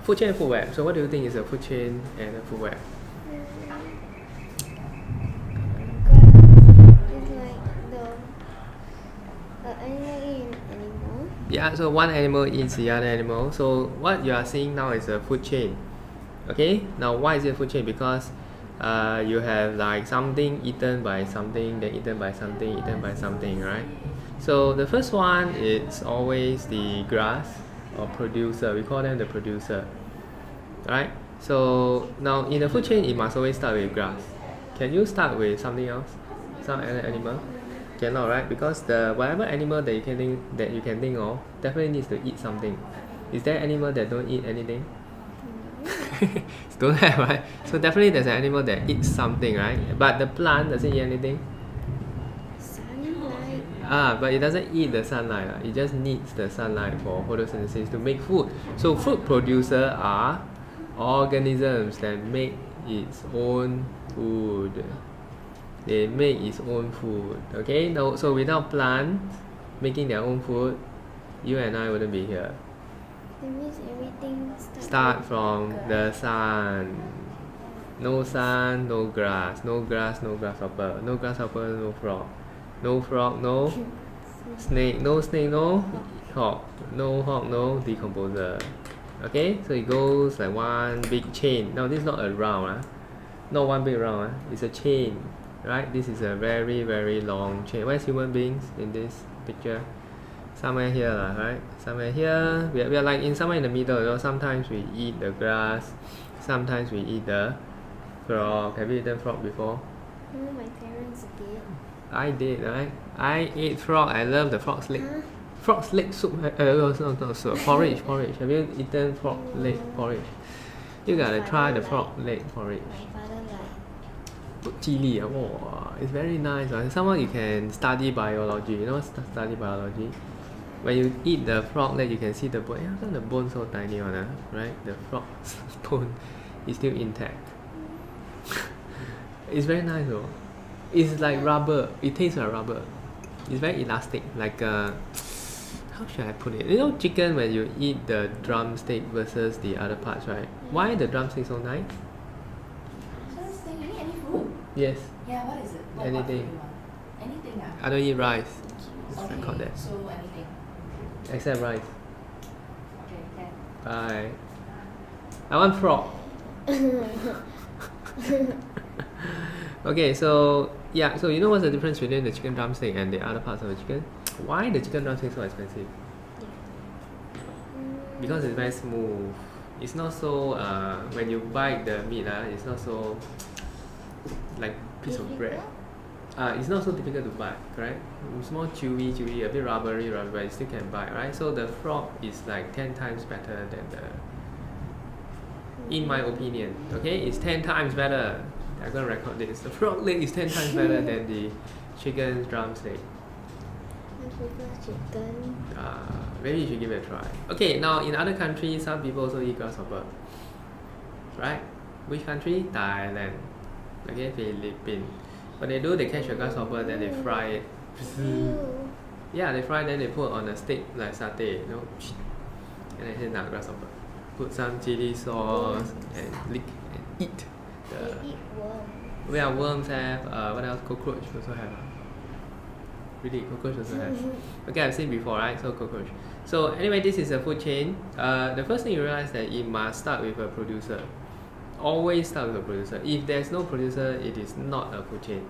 food chain and food web. So what do you think is a food chain and a food web? It's like the animal in animal. Yeah, so one animal eats the other animal. So what you are seeing now is a food chain. Okay, now why is it a food chain? Because you have like something eaten by something, then eaten by something, eaten by something, right? So the first one is always the grass or producer. We call them the producer, right? So now in the food chain, it must always start with grass. Can you start with something else? Some other animal? Cannot, right? Because the whatever animal that you can think of definitely needs to eat something. Is there animal that don't eat anything? Don't have, right? So definitely there's an animal that eats something, right? But the plant doesn't eat anything. Sunlight. But it doesn't eat the sunlight. It just needs the sunlight for photosynthesis to make food. So food producers are organisms that make its own food. They make its own food. Okay? Now, so without plants making their own food, you and I wouldn't be here. That means everything Start from the sun. No sun, no grass. No grass, no grasshopper. No grasshopper, no frog. No frog, no snake. No snake, no hawk. No hawk, no decomposer. Okay, so it goes like one big chain. Now this is not a round, not one big round. It's a chain, right? This is a very, very long chain. Where's human beings in this picture? Somewhere here, right? Somewhere here. We are like in somewhere in the middle. You know, sometimes we eat the grass, sometimes we eat the frog. Have you eaten frog before? No, my parents did. I did, right? I ate frog. I love the frog's leg. Huh? Frog's leg soup. Not soup. Porridge. Have you eaten frog leg porridge? You gotta try the frog leg porridge. My father Put chili. Wow, it's very nice. Someone you can study biology. You know, study biology. When you eat the frog leg, you can see the bone. How come the bone so tiny one, right? The frog's bone is still intact. It's very nice though. It's like rubber. It tastes like rubber. It's very elastic. Like how should I put it? You know, chicken when you eat the drumstick versus the other parts, right? Why the drumstick so nice? So this thing, you need any food? Yes. Yeah, what is it? What Anything. food do you want? Anything I don't eat rice. Okay, record that. so anything. Except rice. Okay, can. Bye. I want frog. Okay, so yeah, so you know what's the difference between the chicken drumstick and the other parts of the chicken? Why the chicken drumstick so expensive? Because it's very smooth. It's not so when you bite the meat, it's not so like piece of bread. It's not so difficult to bite, correct? It's more chewy, a bit rubbery, but you still can bite, right? So the frog is like 10 times better than in my opinion, okay? It's 10 times better. I'm gonna record this. The frog leg is 10 times better than the chicken drumstick. I prefer chicken. Maybe you should give it a try. Okay, now in other countries, some people also eat grasshopper. Right? Which country? Thailand. Okay, Philippines. What they do, they catch a grasshopper, then they fry it. Ew. Yeah, they fry, then they put on a stick like satay, you know, and then now grasshopper. Put some chili sauce and lick and eat. They eat worms. Yeah, worms have. What else? Cockroach also have. Really, cockroach also have. Okay, I've seen before, right? So cockroach. So anyway, this is a food chain. The first thing you realize that it must start with a producer. Always start with a producer. If there's no producer, it is not a food chain.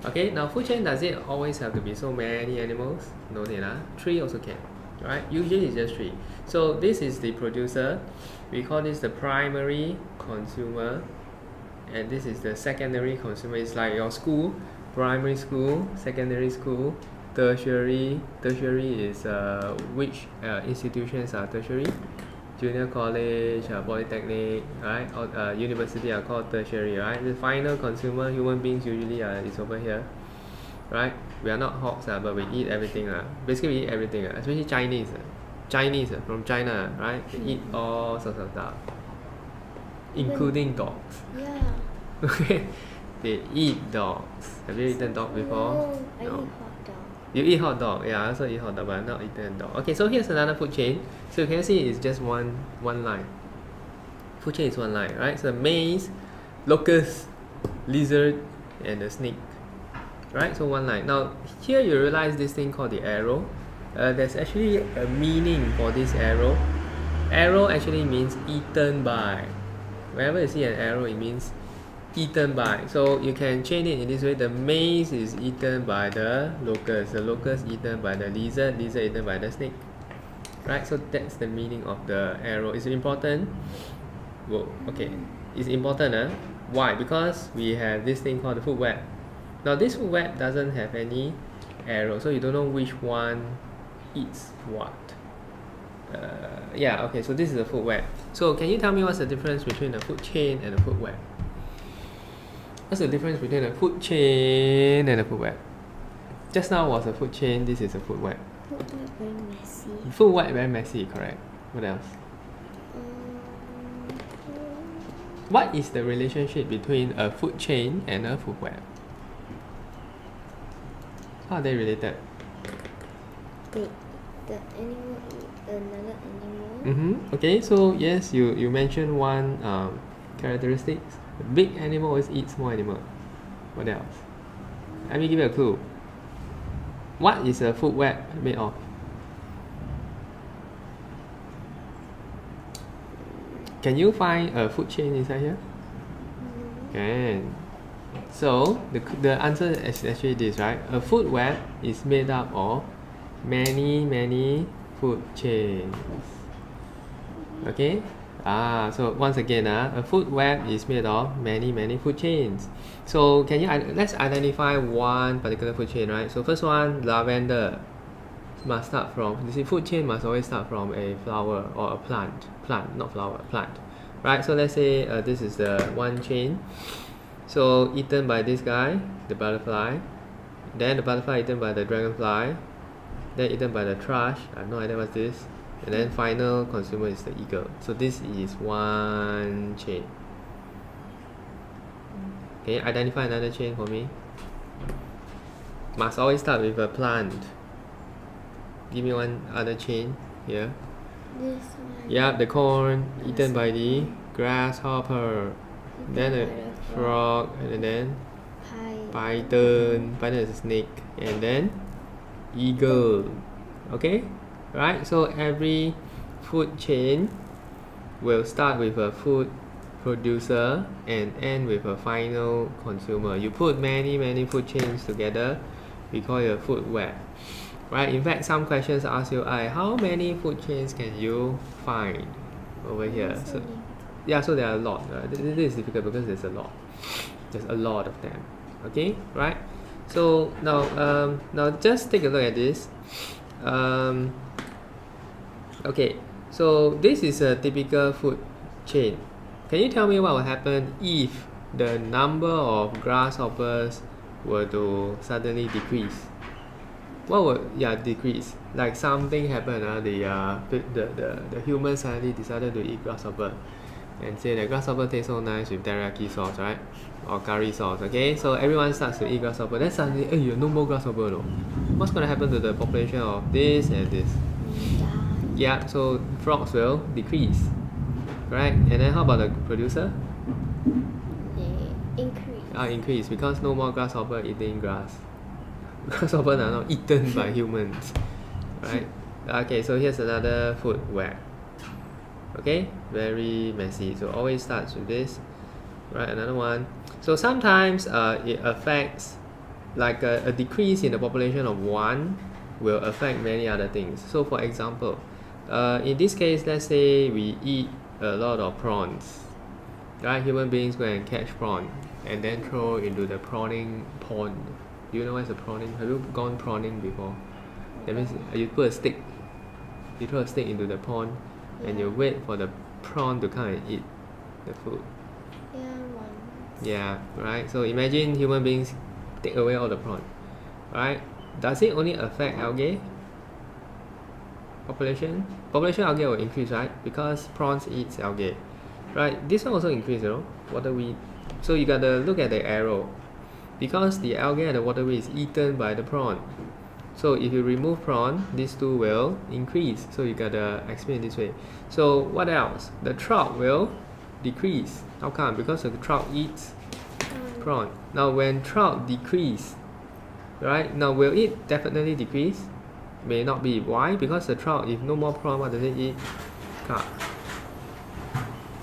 Okay, now food chain, does it always have to be so many animals? No need, 3 also can. Right? Usually it's just 3. So this is the producer. We call this the primary consumer. And this is the secondary consumer. It's like your school, primary school, secondary school, tertiary. Tertiary is which institutions are tertiary? Junior college, polytechnic, right? Or university are called tertiary, right? The final consumer, human beings usually is over here, right? We are not hogs, but we eat everything. Basically, we eat everything, especially Chinese. Chinese from China, right? They eat all sorts of stuff, including dogs. Yeah. Okay, they eat dogs. Have you eaten dog before? No, I eat hot dog. You eat hot dog, yeah, I also eat hot dog, but I'm not eating dog. Okay, so here's another food chain. So you can see it's just one line. Food chain is one line, right? So maize, locust, lizard, and the snake. Right, so one line. Now here you realize this thing called the arrow. There's actually a meaning for this arrow. Arrow actually means eaten by. Whenever you see an arrow, it means eaten by. So you can chain it in this way. The maize is eaten by the locust eaten by the lizard eaten by the snake. Right, so that's the meaning of the arrow. Is it important? Well, okay, it's important. Why? Because we have this thing called the food web. Now this food web doesn't have any arrow, so you don't know which one eats what. Yeah, okay, so this is the food web. So can you tell me what's the difference between the food chain and the food web? What's the difference between the food chain and the food web? Just now was a food chain, this is a food web. Food web very messy. Food web very messy, correct. What else? What is the relationship between a food chain and a food web? How are they related? The animal eat another animal. Okay, so yes, you mentioned one characteristics. A big animal always eats small animal. What else? Let me give you a clue. What is a food web made of? Can you find a food chain inside here? Can. So the answer is actually this, right? A food web is made up of many food chains. Okay? So once again, a food web is made of many food chains. So can you let's identify one particular food chain, right? So first one, lavender must start from, you see, food chain must always start from a flower or a plant, not flower, plant, right? So let's say this is the one chain. So eaten by this guy, the butterfly, then the butterfly eaten by the dragonfly, then eaten by the thrush, I have no idea what's this, and then final consumer is the eagle. So this is one chain. Can you identify another chain for me? Must always start with a plant. Give me one other chain here. This one. Yeah, the corn eaten by the grasshopper, then the frog, and then python is a snake, and then eagle. Okay, right? So every food chain will start with a food producer and end with a final consumer. You put many food chains together, we call it a food web. Right? In fact, some questions ask you, how many food chains can you find over here? So, yeah, so there are a lot. This is difficult because there's a lot. There's a lot of them. Okay, right? So now just take a look at this. Okay, so this is a typical food chain. Can you tell me what will happen if the number of grasshoppers were to suddenly decrease? What would decrease? Like something happened, the humans suddenly decided to eat grasshopper and say that grasshopper tastes so nice with teriyaki sauce, right? Or curry sauce, okay? So everyone starts to eat grasshopper, then suddenly, you no more grasshopper though. What's gonna happen to the population of this and this? Yeah, so frogs will decrease, right? And then how about the producer? They increase. Increase because no more grasshopper eating grass. Grasshoppers are not eaten by humans, right? Okay, so here's another food web. Okay, very messy. So always starts with this, right? Another one. So sometimes it affects, like a decrease in the population of one will affect many other things. So for example, in this case, let's say we eat a lot of prawns, right? Human beings go and catch prawn and then throw into the prawning pond. Do you know what's a prawning? Have you gone prawning before? That means you put a stick, you throw a stick into the pond, and you wait for the prawn to come and eat the food. Yeah, once. Yeah, right? So imagine human beings take away all the prawn, right? Does it only affect algae? Population algae will increase, right? Because prawns eats algae, right? This one also increase, waterweed. So you gotta look at the arrow. Because the algae and the waterweed is eaten by the prawn. So if you remove prawn, these two will increase. So you gotta explain this way. So what else? The trout will decrease. How come? Because the trout eats prawn. Now when trout decrease, right? Now will it definitely decrease? May not be. Why? Because the trout, if no more prawn, what does it eat? Carp.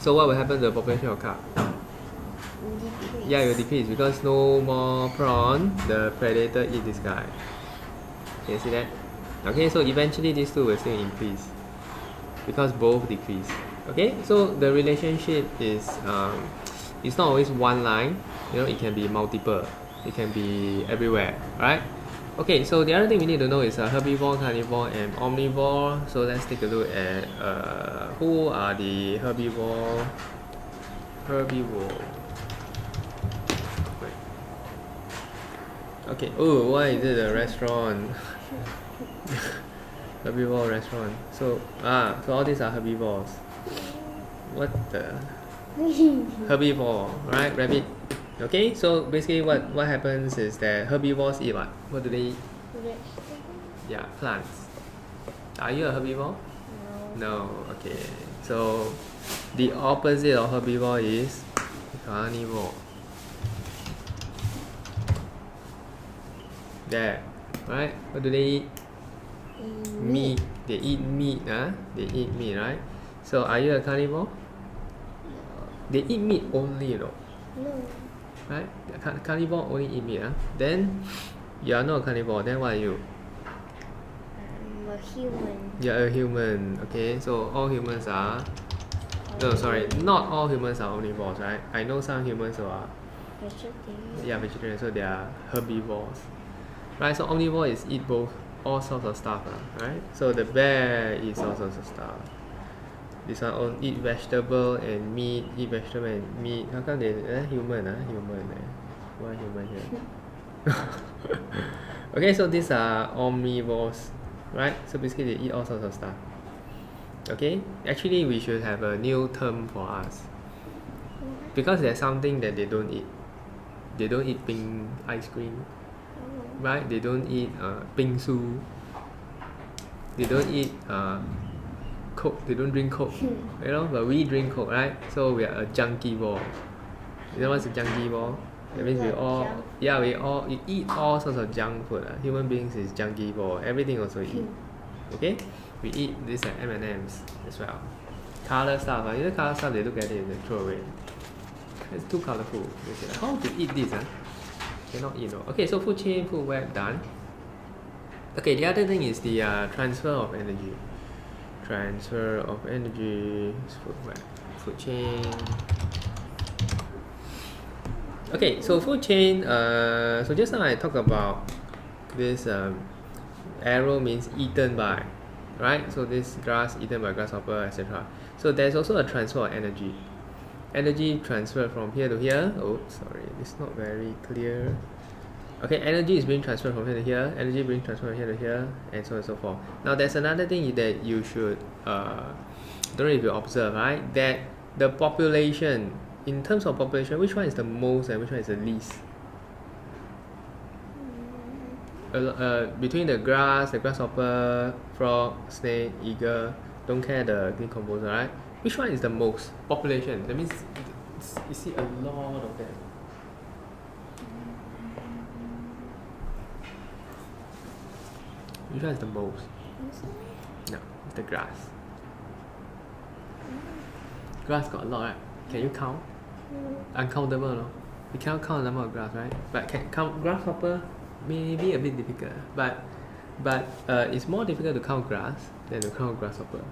So what will happen to the population of carp? Decrease. Yeah, it will decrease because no more prawn, the predator eat this guy. Can you see that? Okay, so eventually these two will still increase because both decrease. Okay, so the relationship is it's not always one line, you know, it can be multiple, it can be everywhere, right? Okay, so the other thing we need to know is herbivore, carnivore, and omnivore. So let's take a look at who are the herbivore. Okay, oh, why is it a restaurant? Herbivore restaurant. So all these are herbivores. What the? Herbivore, right? Rabbit. Okay, so basically what happens is that herbivores eat what? What do they eat? Vegetable? Yeah, plants. Are you a herbivore? No. Okay. So the opposite of herbivore is carnivore. There, right? What do they eat? Meat. They eat meat, They eat meat, right? So are you a carnivore? They eat meat only, you know. No. Right? Carnivore only eat meat, Then you are not a carnivore. Then what are you? I'm a human. You're a human. Okay, so all humans are. No, sorry, not all humans are omnivores, right? I know some humans who are. Vegetarian. Yeah, vegetarian. So they are herbivores, right? So omnivore is eat both, all sorts of stuff, right? So the bear eats all sorts of stuff. This one all eat vegetable and meat, eat vegetable and meat. How come they human? Why human here? Okay, so these are omnivores, right? So basically they eat all sorts of stuff. Okay, actually we should have a new term for us because there's something that they don't eat. They don't eat pink ice cream, right? They don't eat bingsu. They don't eat Coke. They don't drink Coke, you know. But we drink Coke, right? So we are a junkivore. You know what's a junkivore? That means we eat all sorts of junk food. Human beings is junkivore. Everything also eat. Okay, we eat this M&Ms as well. Color stuff, you know, color stuff. They look at it and they throw away. It's too colorful. They say, how to eat this? Cannot eat. No. Okay, so food chain, food web done. Okay, the other thing is the transfer of energy. Transfer of energy, food web, food chain. Okay, so food chain. So just now I talked about this arrow means eaten by, right? So this grass eaten by grasshopper, etc. So there's also a transfer of energy. Energy transferred from here to here. Oh, sorry, it's not very clear. Okay, energy is being transferred from here to here, energy being transferred from here to here, and so on and so forth. Now there's another thing that you should, don't know if you observe, right? That the population, in terms of population, which one is the most and which one is the least? Between the grass, the grasshopper, frog, snake, eagle, don't care the decomposer, right? Which one is the most population? That means you see a lot of them. Which one is the most? No, it's the grass. Grass got a lot, right? Can you count? Uncountable, no? You cannot count the number of grass, right? But can count grasshopper, maybe a bit difficult. But it's more difficult to count grass than to count grasshopper.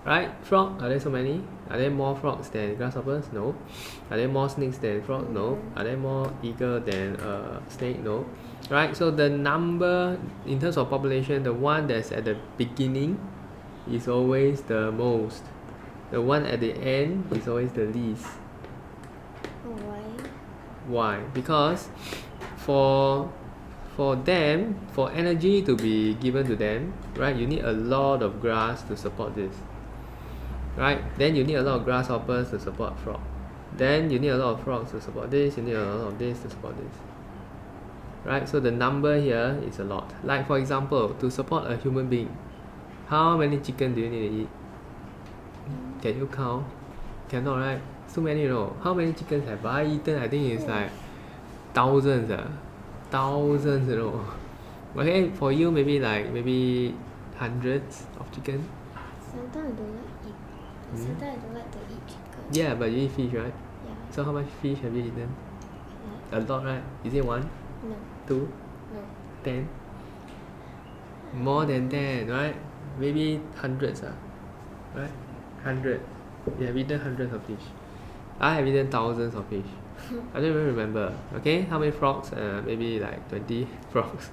Right? Frog, are there so many? Are there more frogs than grasshoppers? No. Are there more snakes than frogs? No. Are there more eagle than snake? No. Right? So the number in terms of population, the one that's at the beginning is always the most. The one at the end is always the least. Why? Why? Because for them, for energy to be given to them, right, you need a lot of grass to support this. Right? Then you need a lot of grasshoppers to support frog. Then you need a lot of frogs to support this, you need a lot of this to support this. right? So the number here is a lot. Like for example, to support a human being, how many chicken do you need to eat? Can you count? Cannot, right? So many, you know. How many chickens have I eaten? I think it's like thousands, thousands, you know. Okay, for you maybe hundreds of chicken. Sometimes I don't like eat. Sometimes I don't like to eat chicken. Yeah, but you eat fish, right? Yeah. So how much fish have you eaten? A lot, right? Is it 1, No. 2, No. 10? More than 10, right? Maybe hundreds, right? 100. You have eaten hundreds of fish. I have eaten thousands of fish. I don't even remember. Okay, how many frogs? Maybe like 20 frogs.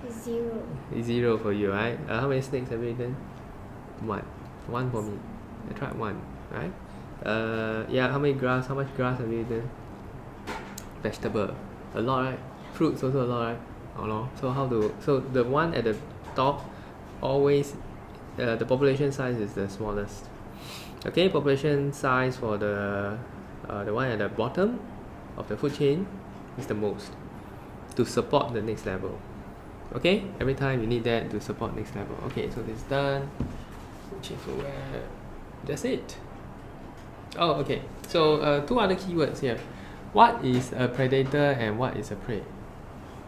0. 0 for you, right? How many snakes have you eaten? 1. 1 for me. I tried 1, right? Yeah, how much grass have you eaten? Vegetable. A lot, right? Fruits also a lot, right? Oh no. So the one at the top always the population size is the smallest. Okay, population size for the one at the bottom of the food chain is the most to support the next level. Okay, every time you need that to support next level. Okay, so this is done. Food where that's it. Oh, okay. So 2 other keywords here. What is a predator and what is a prey?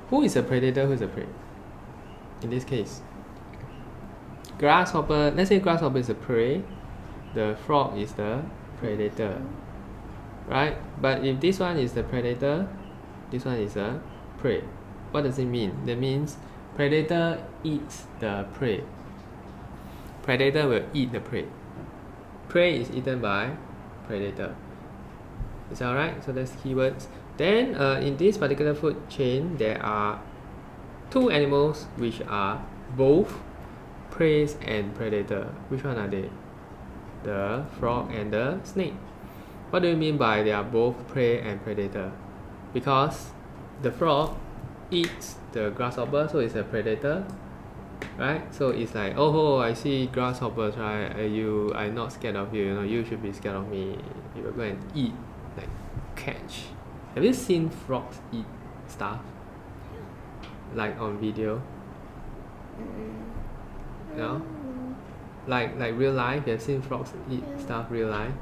Who is a predator? Who is a prey? In this case, grasshopper. Let's say grasshopper is a prey. The frog is the predator, right? But if this one is the predator, this one is a prey. What does it mean? That means predator eats the prey. Predator will eat the prey. Prey is eaten by predator. Is that alright? So that's keywords. Then in this particular food chain, there are 2 animals which are both prey and predator. Which one are they? The frog and the snake. What do you mean by they are both prey and predator? Because the frog eats the grasshopper, so it's a predator, right? So it's like, oh, I see grasshoppers, right? I'm not scared of you. You know, you should be scared of me. You will go and eat, like catch. Have you seen frogs eat stuff? Like on video? No? Like real life, you have seen frogs eat stuff real life?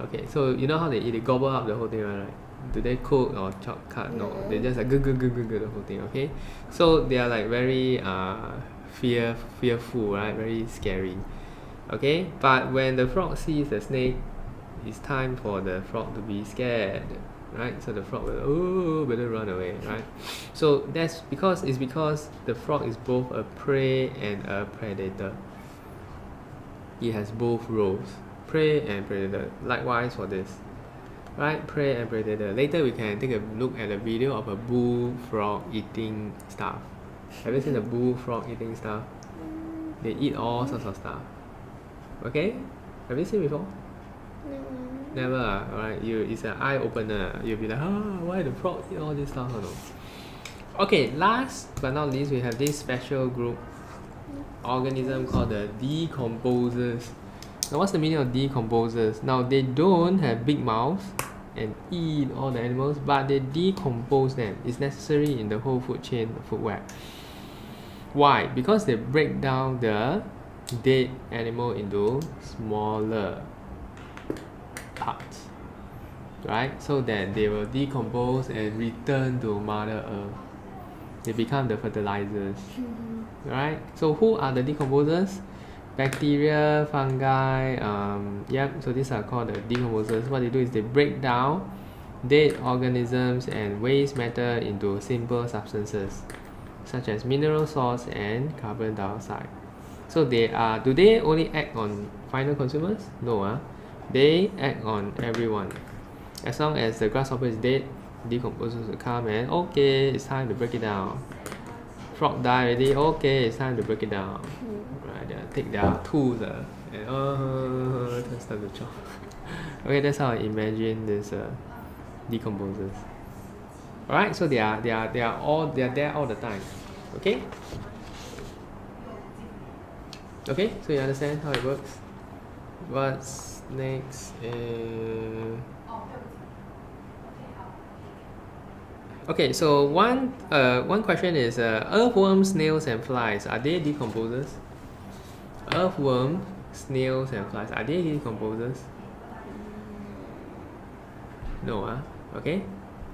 Okay, so you know how they eat? They gobble up the whole thing, right? Do they cook or chop, cut? No, they just like go the whole thing, okay? So they are like very fearful, right? Very scary, okay? But when the frog sees the snake, it's time for the frog to be scared, right? So the frog will, better run away, right? So that's because the frog is both a prey and a predator. It has both roles, prey and predator. Likewise for this, right? Prey and predator. Later we can take a look at a video of a bullfrog eating stuff. Have you seen the bullfrog eating stuff? They eat all sorts of stuff. Okay? Have you seen before? No. Never. Alright, it's an eye opener. You'll be like, why the frog eat all this stuff? No. Okay, last but not least, we have this special group organism called the decomposers. Now what's the meaning of decomposers? Now they don't have big mouths and eat all the animals, but they decompose them. It's necessary in the whole food chain, the food web. Why? Because they break down the dead animal into smaller parts, right? So that they will decompose and return to Mother Earth. They become the fertilizers, right? So who are the decomposers? Bacteria, fungi, so these are called the decomposers. What they do is they break down dead organisms and waste matter into simple substances such as mineral salts and carbon dioxide. So do they only act on final consumers? No, they act on everyone. As long as the grasshopper is dead, decomposers will come and okay, it's time to break it down. Frog die already, okay, it's time to break it down. Right, they'll take their tools and it's time to chop. Okay, that's how I imagine this decomposers. Alright, so they are there all the time. Okay? Okay, so you understand how it works? What's next? Okay, so one question is earthworms, snails, and flies, are they decomposers? Earthworms, snails, and flies, are they decomposers? No, okay.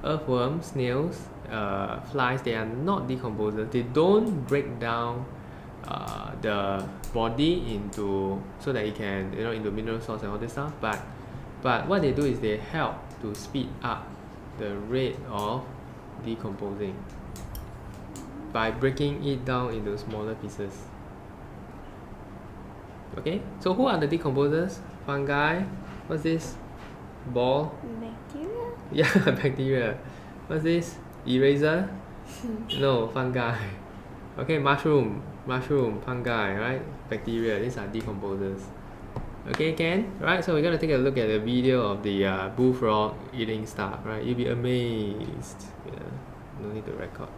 Earthworms, snails, flies, they are not decomposers. They don't break down the body into so that it can into mineral salts and all this stuff. But what they do is they help to speed up the rate of decomposing by breaking it down into smaller pieces. Okay, so who are the decomposers? Fungi. What's this? Ball. Bacteria? Yeah, bacteria. What's this? Eraser? No, fungi. Okay, mushroom, fungi, right? Bacteria, these are decomposers. Okay, Ken? Right, so we're gonna take a look at a video of the bullfrog eating stuff, right? You'll be amazed. Yeah, no need to record.